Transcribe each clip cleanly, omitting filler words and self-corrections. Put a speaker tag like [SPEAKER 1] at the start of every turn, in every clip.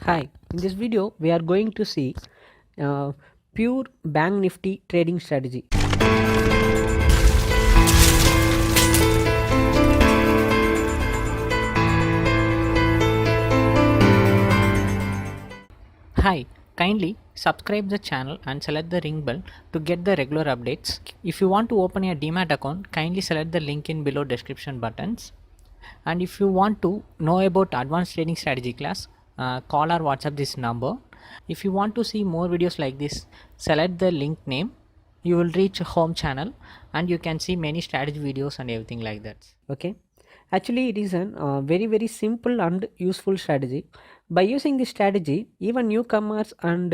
[SPEAKER 1] Hi, in this video we are going to see uh, pure Banknifty trading strategy.
[SPEAKER 2] Hi, kindly subscribe the channel and select the ring bell to get the regular updates. If you want to open a demat account, kindly select the link in below description buttons. And if you want to know about advanced trading strategy class, call or WhatsApp this number. If you want to see more videos like this, select the link name. You will reach home channel and you can see many strategy videos and everything like that.
[SPEAKER 1] Okay, actually it is a very simple and useful strategy. By using this strategy, even newcomers and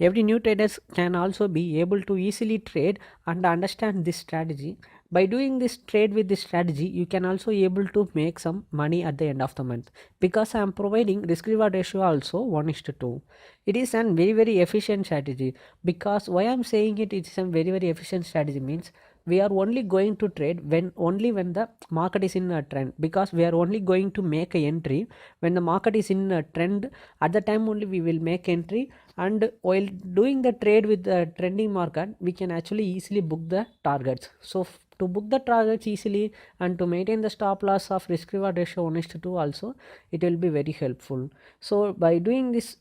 [SPEAKER 1] every new traders can also be able to easily trade and understand this strategy. By doing this trade with this strategy, you can also able to make some money at the end of the month, because I am providing risk reward ratio also 1:2. It is a very efficient strategy. Because why I am saying it is a very efficient strategy means we are only going to trade when the market is in a trend, because we are only going to make a entry when the market is in a trend. At the time only we will make entry, and while doing the trade with the trending market, we can actually easily book the targets. So to book the targets easily and to maintain the stop loss of risk reward ratio 1:2 also, it will be very helpful. So by doing this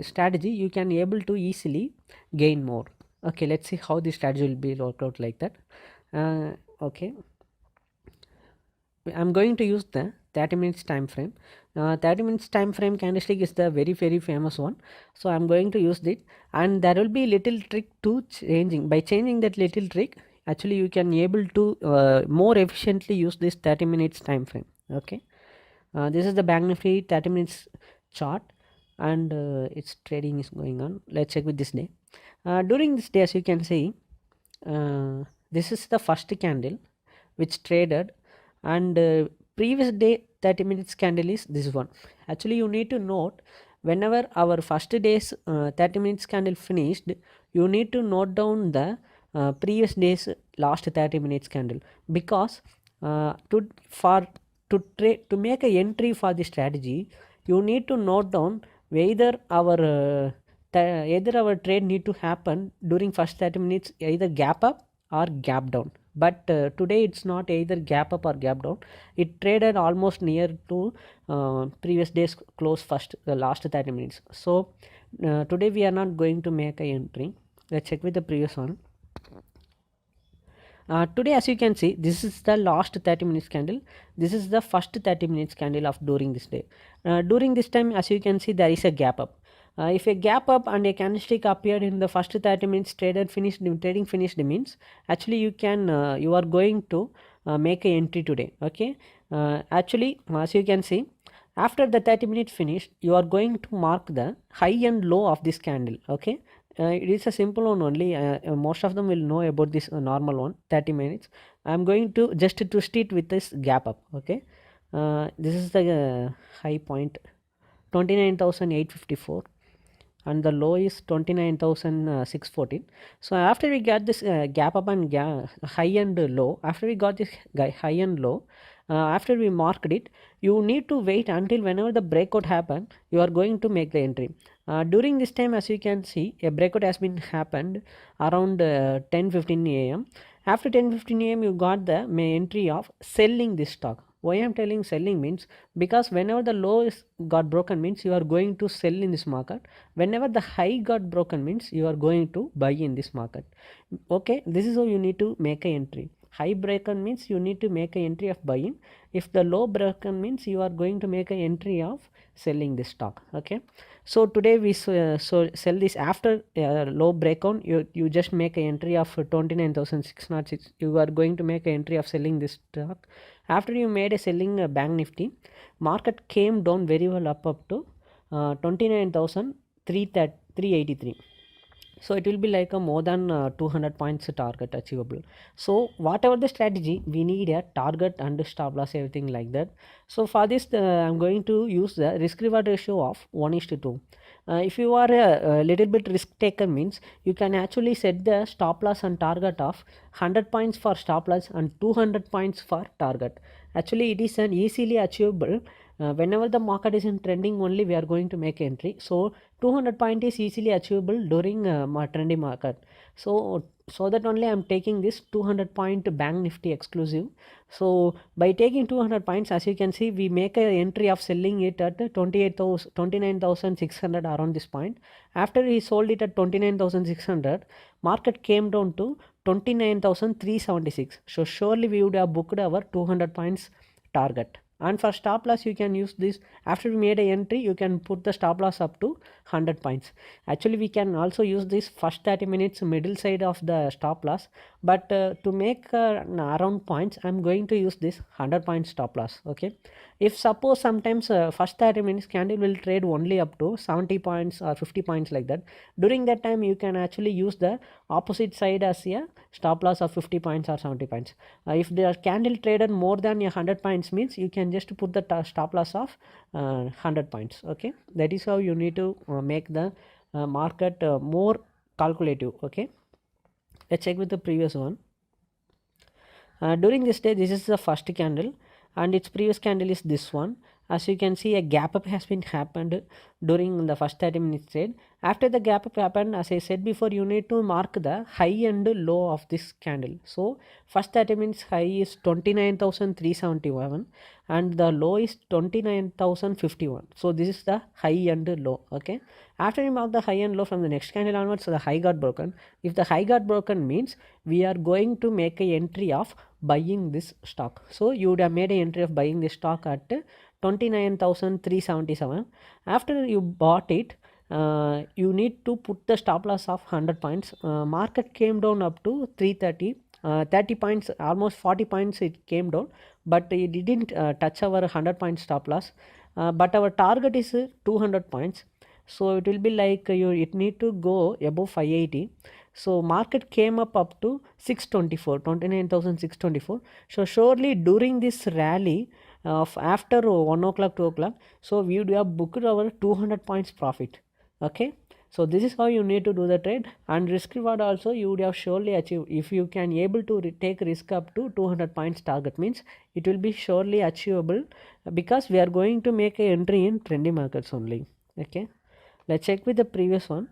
[SPEAKER 1] strategy, you can able to easily gain more. Okay, let's see how the strategy will be worked out like that. Okay, I'm going to use the 30 minutes time frame. 30 minutes time frame candlestick is the very famous one, so I'm going to use it. And there will be little trick to changing. By changing that little trick, actually you can able to more efficiently use this 30 minutes time frame. Okay, this is the Bank Nifty 30 minutes chart, and its trading is going on. Let's check with this day. During this day, as you can see, this is the first candle which traded, and previous day 30 minutes candle is this one. Actually you need to note, whenever our first day's 30 minutes candle finished, you need to note down the previous day's last 30 minutes candle, because to make a entry for the strategy, you need to note down whether either our trade need to happen during first 30 minutes, either gap up or gap down. But today it's not either gap up or gap down. It traded almost near to previous days close first the last 30 minutes. So today we are not going to make a entry. Let's check with the previous one. Today, as you can see, this is the last 30 minutes candle. This is the first 30 minutes candle of during this day. During this time, as you can see, there is a gap up. If a gap up and a candlestick appeared in the first 30 minutes trading finished means, actually you are going to make a entry today. Okay, actually, as you can see, after the 30 minutes finished, you are going to mark the high and low of this candle. Okay, it is a simple one only. Most of them will know about this normal one 30 minutes. I'm going to just twist it with this gap up. Okay, this is the high point 29,854, and the low is 29,614. So after we get this gap up and high and low, after we got this high and low, after we marked it, you need to wait until whenever the breakout happen, you are going to make the entry. During this time, as you can see, a breakout has been happened around 10:15 a.m. After 10:15 a.m. you got the entry of selling this stock. Why I'm telling selling means, because whenever the low is got broken means you are going to sell in this market. Whenever the high got broken means you are going to buy in this market. Okay, this is how you need to make a entry. High broken means you need to make a entry of buying. If the low broken means you are going to make a entry of selling this stock. Okay, so today we sell this after low breakout. You just make a entry of 29,606. You are going to make a entry of selling this stock. After you made a selling Bank Nifty, market came down very well up to 29,383. So it will be like a more than 200 points target achievable. So whatever the strategy, we need a target and stop loss, everything like that. So for this I'm going to use the risk reward ratio of 1:2. If you are a little bit risk taker means, you can actually set the stop loss and target of 100 points for stop loss and 200 points for target. Actually it is an easily achievable Whenever the market is in trending only, we are going to make entry. So 200 point is easily achievable during trendy market. So that only I'm taking this 200 point bank nifty exclusive. So by taking 200 points, as you can see, we make a entry of selling it at 29,600 around this point. After he sold it at 29,600, market came down to 29,376. So surely we would have booked our 200 points target. And for stop loss, you can use this. After we made a entry, you can put the stop loss up to 100 points. Actually, we can also use this first 30 minutes middle side of the stop loss. But to make around points, I'm going to use this 100 point stop loss. Okay. If suppose sometimes first 30 minutes candle will trade only up to 70 points or 50 points like that. During that time, you can actually use the opposite side as a stop loss of 50 points or 70 points. If the candle traded more than 100 points, means you can just put the stop loss of 100 points. Okay, that is how you need to make the market more calculative. Okay, let's check with the previous one. During this day, this is the first candle and its previous candle is this one. As you can see, a gap up has been happened during the first 30 minutes trade. After the gap up happened, as I said before, you need to mark the high and low of this candle. So first 30 minutes high is 29,371 and the low is 29,051. So this is the high and low. Okay, after you mark the high and low from the next candle onwards, so the high got broken. If the high got broken, means we are going to make a entry of buying this stock. So you would have made an entry of buying this stock at 29,377. After you bought it, you need to put the stop loss of 100 points. Market came down up to 330. 30 points, almost 40 points it came down, but it didn't touch our 100 point stop loss. But our target is 200 points. So it will be like it need to go above 580. So market came up to 624, 29,624. So surely during this rally of after 1 o'clock, 2 o'clock, so we would have booked our 200 points profit. Okay, so this is how you need to do the trade. And risk reward also you would have surely achieved. If you can able to take risk up to 200 points target, means it will be surely achievable, because we are going to make a entry in trendy markets only. Okay, let's check with the previous one.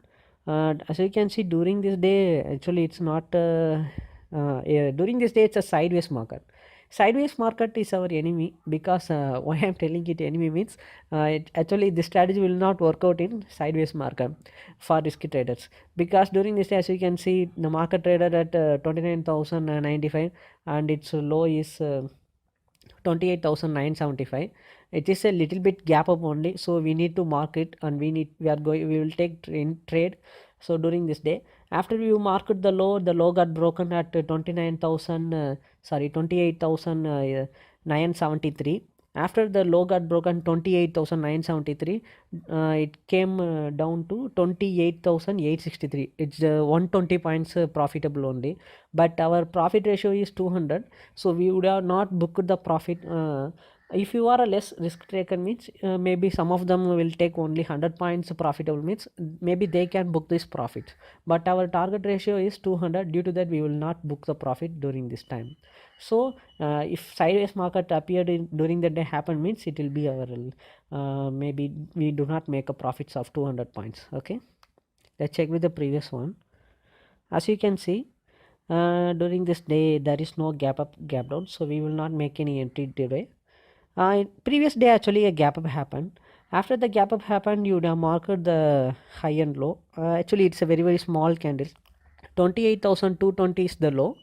[SPEAKER 1] As you can see, during this day, actually it's not during this day it's a sideways market. Sideways market is our enemy, because why I'm telling it enemy means actually this strategy will not work out in sideways market for risky traders, because during this day, as you can see, the market traded at 29,095 and its low is 28,975. It is a little bit gap up only, so we need to mark it, and we will take in trade. So during this day, after you market the low got broken at 28,973. After the low got broken 28,973, it came down to 28,863. It's 120 points profitable only, but our profit ratio is 200, so we would have not booked the profit. If you are a less risk taker, means maybe some of them will take only 100 points profitable, means maybe they can book this profit, but our target ratio is 200. Due to that, we will not book the profit during this time. So if sideways market appeared during the day happen, means it will be our maybe we do not make a profits of 200 points. Okay, let's check with the previous one. As you can see, during this day there is no gap up gap down, so we will not make any entry today. Previous day actually a gap up happened. After the gap up happened, you would have marked the high and low. Actually it's a very small candle. 28,220 is the low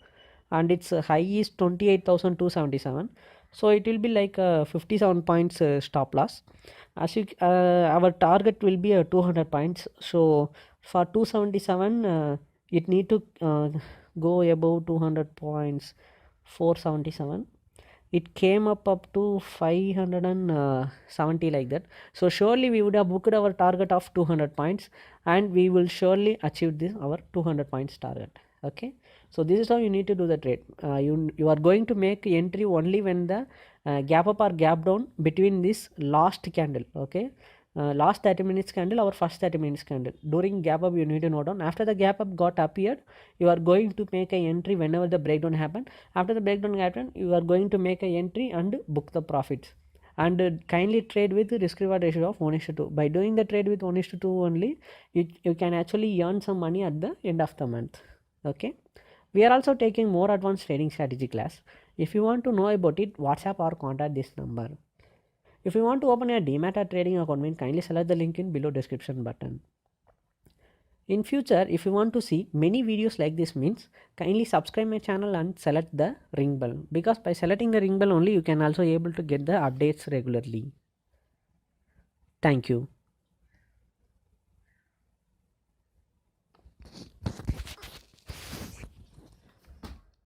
[SPEAKER 1] and its high is 28,277. So it will be like 57 points stop loss. As you our target will be 200 points. So for 277, it need to go above 200 points. 477, it came up to 570 like that. So surely we would have booked our target of 200 points, and we will surely achieve this our 200 points target. Okay, so this is how you need to do the trade. You are going to make entry only when the gap up or gap down between this last candle. Okay, last 30 minutes candle, our first 30 minutes candle. During gap up, you need to note down. After the gap up got appeared, you are going to make a entry whenever the breakdown happen. After the breakdown happen, you are going to make a entry and book the profits. and kindly trade with risk reward ratio of 1:2. By doing the trade with 1:2 only, you can actually earn some money at the end of the month. Okay, we are also taking more advanced trading strategy class. If you want to know about it, WhatsApp or contact this number. If you want to open a demat or trading account, kindly select the link in below description button. In future, if you want to see many videos like this, means kindly subscribe my channel and select the ring bell, because by selecting the ring bell only you can also able to get the updates regularly. Thank you.